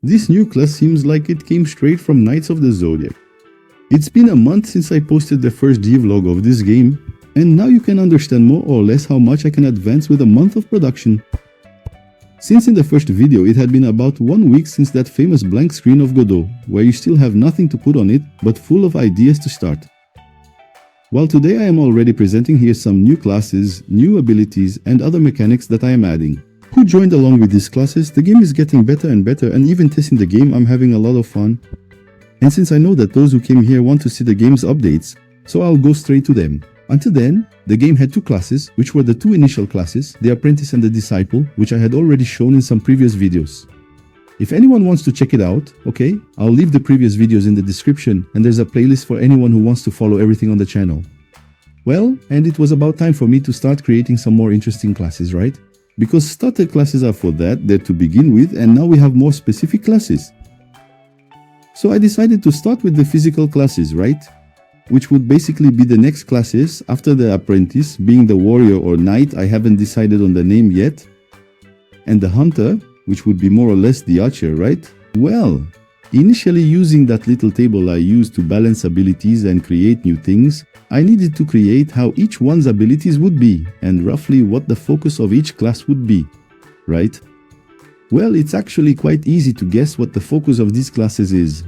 This new class seems like it came straight from Knights of the Zodiac. It's been a month since I posted the first devlog of this game, and now you can understand more or less how much I can advance with a month of production. Since in the first video it had been about 1 week since that famous blank screen of Godot, where you still have nothing to put on it but full of ideas to start. While today I am already presenting here some new classes, new abilities and other mechanics that I am adding. Who joined along with these classes, the game is getting better and better, and even testing the game I'm having a lot of fun. And since I know that those who came here want to see the game's updates, so I'll go straight to them. Until then, the game had 2 classes, which were the 2 initial classes, the Apprentice and the Disciple, which I had already shown in some previous videos. If anyone wants to check it out, okay, I'll leave the previous videos in the description, and there's a playlist for anyone who wants to follow everything on the channel. Well, and it was about time for me to start creating some more interesting classes, right? Because starter classes are for that, they're to begin with, and now we have more specific classes. So I decided to start with the physical classes, right? Which would basically be the next classes after the Apprentice, being the Warrior or Knight, I haven't decided on the name yet. And the Hunter, which would be more or less the Archer, right? Well, initially using that little table I used to balance abilities and create new things, I needed to create how each one's abilities would be, and roughly what the focus of each class would be, right? Well, it's actually quite easy to guess what the focus of these classes is.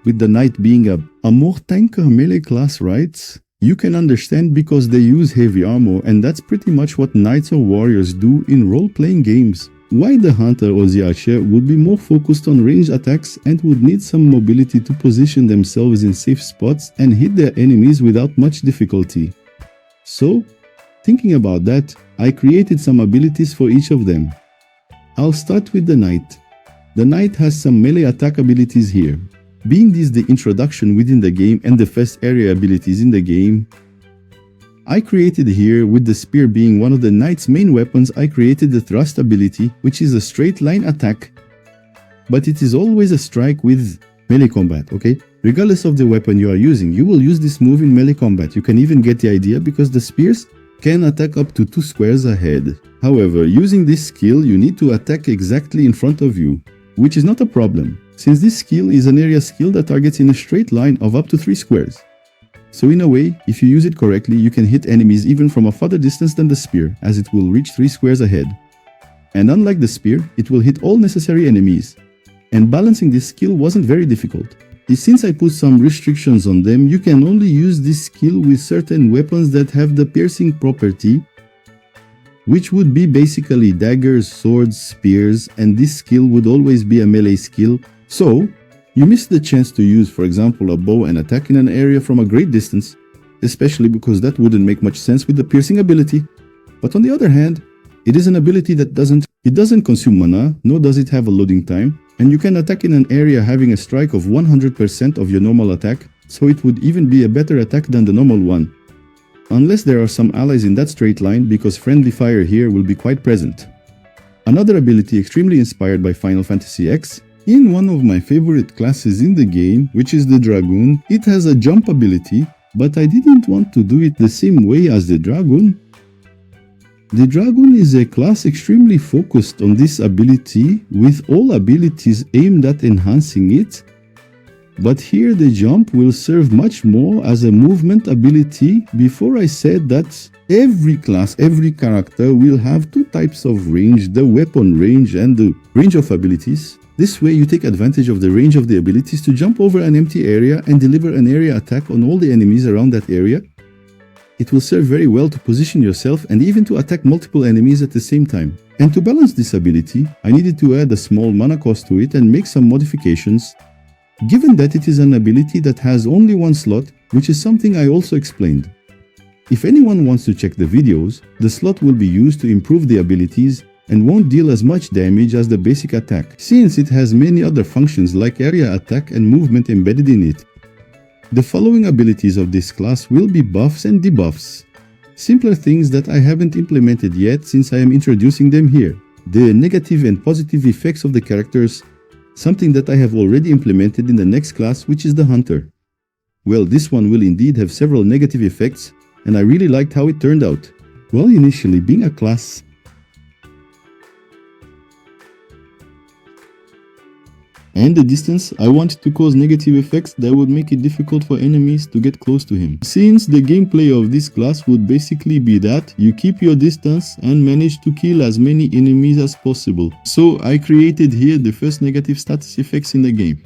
With the Knight being a more tanker melee class, right? You can understand because they use heavy armor, and that's pretty much what Knights or Warriors do in role-playing games. Why the Hunter or the Archer would be more focused on ranged attacks and would need some mobility to position themselves in safe spots and hit their enemies without much difficulty. So, thinking about that, I created some abilities for each of them. I'll start with the Knight. The Knight has some melee attack abilities here. Being this the introduction within the game and the first area abilities in the game, I created here, with the spear being one of the Knight's main weapons, I created the thrust ability, which is a straight line attack, but it is always a strike with melee combat, okay? Regardless of the weapon you are using, you will use this move in melee combat. You can even get the idea because the spears can attack up to 2 squares ahead. However, using this skill, you need to attack exactly in front of you, which is not a problem, since this skill is an area skill that targets in a straight line of up to 3 squares. So in a way, if you use it correctly, you can hit enemies even from a farther distance than the spear, as it will reach 3 squares ahead. And unlike the spear, it will hit all necessary enemies. And balancing this skill wasn't very difficult. Since I put some restrictions on them, you can only use this skill with certain weapons that have the piercing property, which would be basically daggers, swords, spears, and this skill would always be a melee skill. So, you miss the chance to use, for example, a bow and attack in an area from a great distance, especially because that wouldn't make much sense with the piercing ability. But on the other hand, it is an ability that doesn't consume mana, nor does it have a loading time, and you can attack in an area having a strike of 100% of your normal attack, so it would even be a better attack than the normal one. Unless there are some allies in that straight line, because friendly fire here will be quite present. Another ability extremely inspired by Final Fantasy X, in one of my favorite classes in the game, which is the Dragoon, it has a jump ability, but I didn't want to do it the same way as the Dragoon. The Dragoon is a class extremely focused on this ability, with all abilities aimed at enhancing it, but here the jump will serve much more as a movement ability. Before I said that every class, every character will have 2 types of range, the weapon range and the range of abilities. This way you take advantage of the range of the abilities to jump over an empty area and deliver an area attack on all the enemies around that area. It will serve very well to position yourself and even to attack multiple enemies at the same time. And to balance this ability, I needed to add a small mana cost to it and make some modifications, given that it is an ability that has only 1 slot, which is something I also explained. If anyone wants to check the videos, the slot will be used to improve the abilities and won't deal as much damage as the basic attack, since it has many other functions like area attack and movement embedded in it. The following abilities of this class will be buffs and debuffs. Simpler things that I haven't implemented yet since I am introducing them here. The negative and positive effects of the characters, something that I have already implemented in the next class, which is the Hunter. Well, this one will indeed have several negative effects, and I really liked how it turned out. Well, initially being a class and the distance, I wanted to cause negative effects that would make it difficult for enemies to get close to him. Since the gameplay of this class would basically be that you keep your distance and manage to kill as many enemies as possible. So I created here the first negative status effects in the game.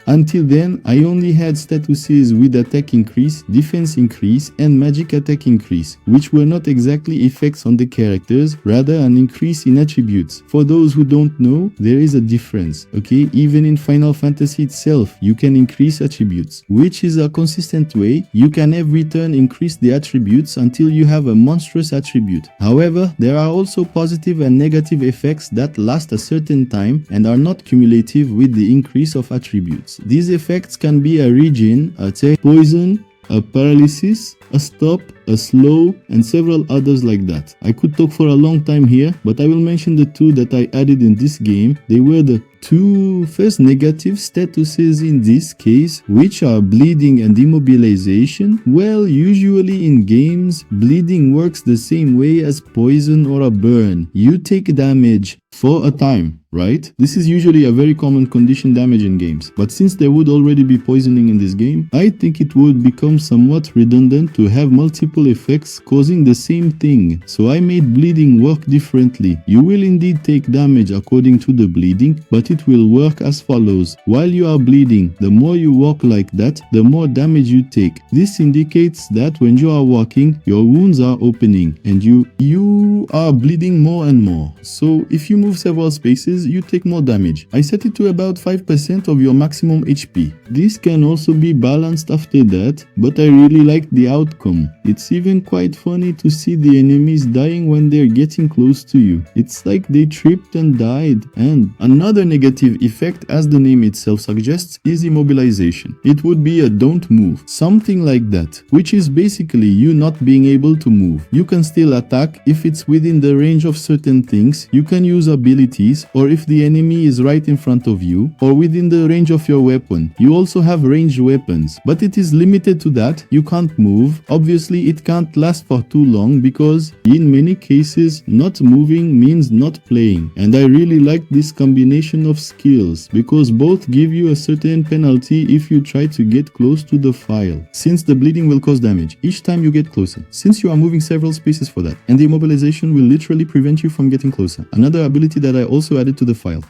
Until then, I only had statuses with attack increase, defense increase, and magic attack increase, which were not exactly effects on the characters, rather an increase in attributes. For those who don't know, there is a difference, okay? Even in Final Fantasy itself, you can increase attributes, which is a consistent way. You can every turn increase the attributes until you have a monstrous attribute. However, there are also positive and negative effects that last a certain time and are not cumulative with the increase of attributes. These effects can be a regen, a poison, a paralysis, a stop, a slow, and several others like that. I could talk for a long time here, but I will mention the two that I added in this game. They were the two first negative statuses in this case, which are bleeding and immobilization. Well, usually in games, bleeding works the same way as poison or a burn. You take damage for a time, right? This is usually a very common condition damage in games, but since there would already be poisoning in this game, I think it would become somewhat redundant to have multiple effects causing the same thing, so I made bleeding work differently. You will indeed take damage according to the bleeding, but it will work as follows. While you are bleeding, the more you walk like that, the more damage you take. This indicates that when you are walking, your wounds are opening and you are bleeding more and more. So if you move several spaces, you take more damage. I set it to about 5% of your maximum HP. This can also be balanced after that, but I really like the outcome. It's even quite funny to see the enemies dying when they're getting close to you. It's like they tripped and died. And another negative effect, as the name itself suggests, is immobilization. It would be a don't move, something like that, which is basically you not being able to move. You can still attack if it's within the range of certain things. You can use abilities, or if the enemy is right in front of you or within the range of your weapon. You also have ranged weapons, but it is limited to that. You can't move. Obviously, it can't last for too long because in many cases, not moving means not playing. And I really like this combination of skills because both give you a certain penalty if you try to get close to the file, since the bleeding will cause damage each time you get closer, since you are moving several spaces for that, and the immobilization will literally prevent you from getting closer. Another ability that I also added to the file,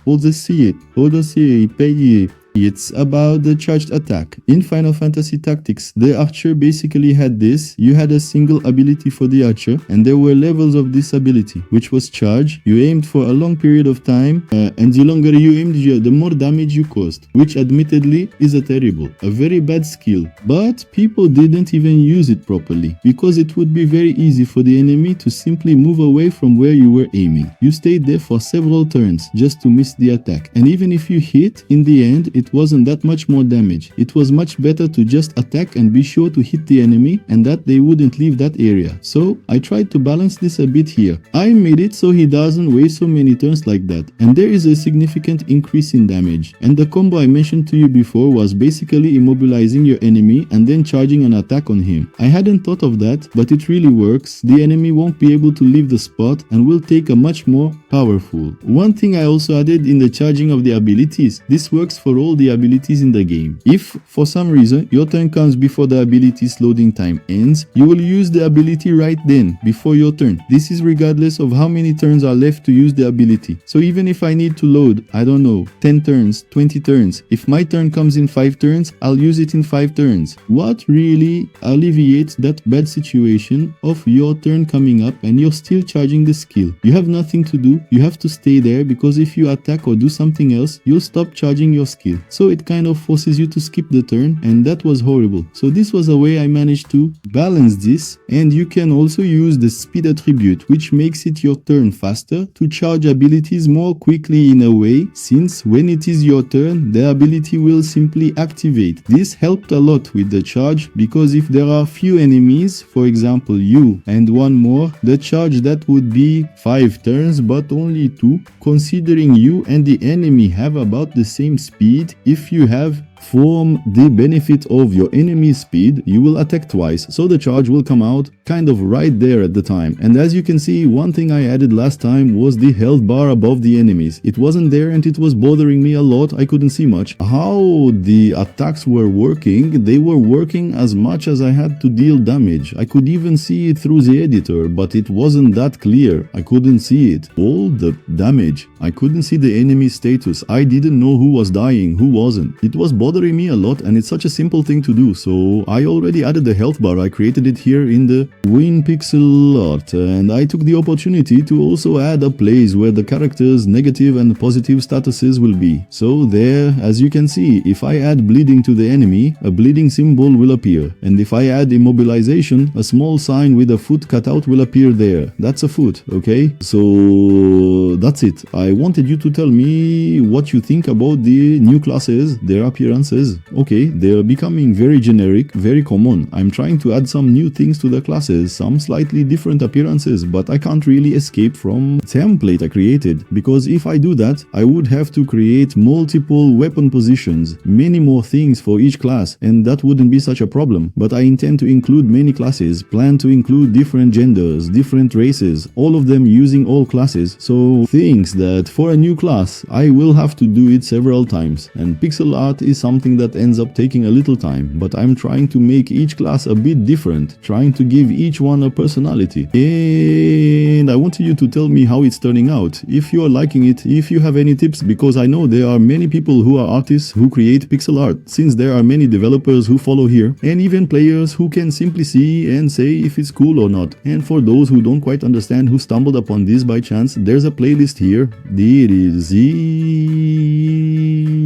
payer. It's about the charged attack. In Final Fantasy Tactics, the archer basically had this. You had a single ability for the archer, and there were levels of this ability, which was charge. You aimed for a long period of time, and the longer you aimed, the more damage you caused, which admittedly is a very bad skill. But people didn't even use it properly, because it would be very easy for the enemy to simply move away from where you were aiming. You stayed there for several turns just to miss the attack, and even if you hit, in the end, it wasn't that much more damage. It was much better to just attack and be sure to hit the enemy and that they wouldn't leave that area. So I tried to balance this a bit here. I made it so he doesn't waste so many turns like that, and there is a significant increase in damage. And the combo I mentioned to you before was basically immobilizing your enemy and then charging an attack on him. I hadn't thought of that, but it really works. The enemy won't be able to leave the spot and will take a much more powerful. One thing I also added in the charging of the abilities, this works for all the abilities in the game. If for some reason your turn comes before the ability's loading time ends, you will use the ability right then before your turn. This is regardless of how many turns are left to use the ability. So even if I need to load, I don't know, 10 turns, 20 turns, if my turn comes in 5 turns, I'll use it in 5 turns. What really alleviates that bad situation of your turn coming up and you're still charging the skill. You have nothing to do. You have to stay there because if you attack or do something else, you'll stop charging your skill. So it kind of forces you to skip the turn, and that was horrible. So this was a way I managed to balance this. And you can also use the speed attribute, which makes it your turn faster to charge abilities more quickly in a way, since when it is your turn, the ability will simply activate. This helped a lot with the charge because if there are few enemies, for example you and one more, the charge that would be 5 turns but only 2, considering you and the enemy have about the same speed. If you have from the benefit of your enemy's speed, you will attack twice, so the charge will come out kind of right there at the time. And as you can see, one thing I added last time was the health bar above the enemies. It wasn't there and it was bothering me a lot. I couldn't see much. How the attacks were working, they were working as much as I had to deal damage. I could even see it through the editor, but it wasn't that clear. I couldn't see it. All the damage. I couldn't see the enemy status. I didn't know who was dying, who wasn't. It was bothering me a lot and it's such a simple thing to do. So I already added the health bar. I created it here in the pixel art, and I took the opportunity to also add a place where the characters' negative and positive statuses will be. So there, as you can see, if I add bleeding to the enemy, a bleeding symbol will appear. And if I add immobilization, a small sign with a foot cut out will appear there. That's a foot, okay? So that's it. I wanted you to tell me what you think about the new classes, their appearances. Okay, they're becoming very generic, very common. I'm trying to add some new things to the classes, some slightly different appearances, but I can't really escape from template I created, because if I do that, I would have to create multiple weapon positions, many more things for each class, and that wouldn't be such a problem. But I intend to include many classes, plan to include different genders, different races, all of them using all classes, so things that for a new class, I will have to do it several times, and pixel art is something that ends up taking a little time, but I'm trying to make each class a bit different, trying to give each one a personality, and I wanted you to tell me how it's turning out, if you are liking it, if you have any tips, because I know there are many people who are artists who create pixel art, since there are many developers who follow here, and even players who can simply see and say if it's cool or not. And for those who don't quite understand, who stumbled upon this by chance, there's a playlist here.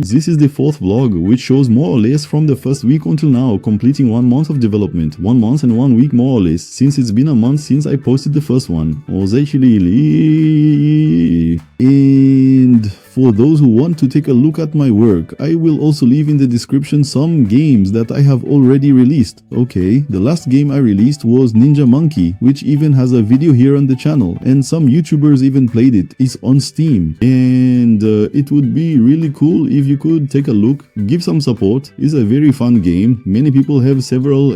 This is the fourth vlog, which shows more or less from the first week until now, completing 1 month of development, 1 month and 1 week more or less, since it's been a month since I posted the first one. And for those who want to take a look at my work, I will also leave in the description some games that I have already released. Okay, the last game I released was Ninja Monkey, which even has a video here on the channel, and some YouTubers even played it. It's on Steam, and it would be really cool if you could take a look, give some support. It's a very fun game. Many people have several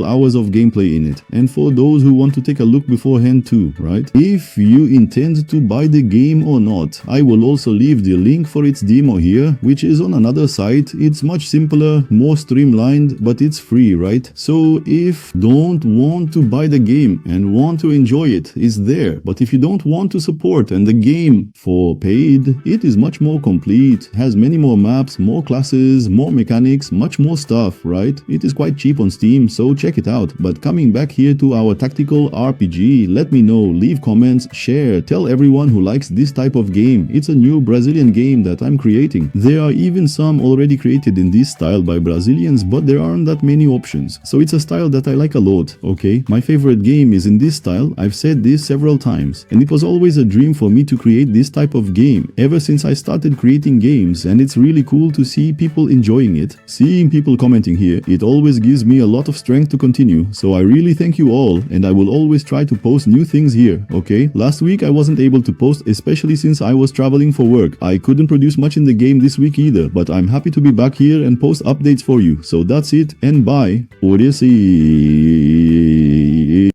hours of gameplay in it, and for those who want to take a look beforehand too, right? If you intend to buy the game or not, I will also leave the link for its demo here, which is on another site. It's much simpler, more streamlined, but it's free, right? So if you don't want to buy the game and want to enjoy it, it's there. But if you don't want to support and the game for paid, it is much more complete, has many more maps, more classes, more mechanics, much more stuff, right? It is quite cheap on Steam, so check it out. But coming back here to our tactical RPG, let me know, leave comments, share, tell everyone who likes this type of game. It's a new Brazilian game that I'm creating. There are even some already created in this style by Brazilians, but there aren't that many options. So it's a style that I like a lot, okay? My favorite game is in this style. I've said this several times, and it was always a dream for me to create this type of game ever since I started creating games, and it's really cool to see people enjoying it. Seeing people commenting here, it always gives me a lot of strength to continue, so I really thank you all, and I will always try to post new things here, okay? Last week I wasn't able to post, especially since I was traveling for work. I couldn't produce much in the game this week either, but I'm happy to be back here and post updates for you. So that's it, and bye. Odyssey.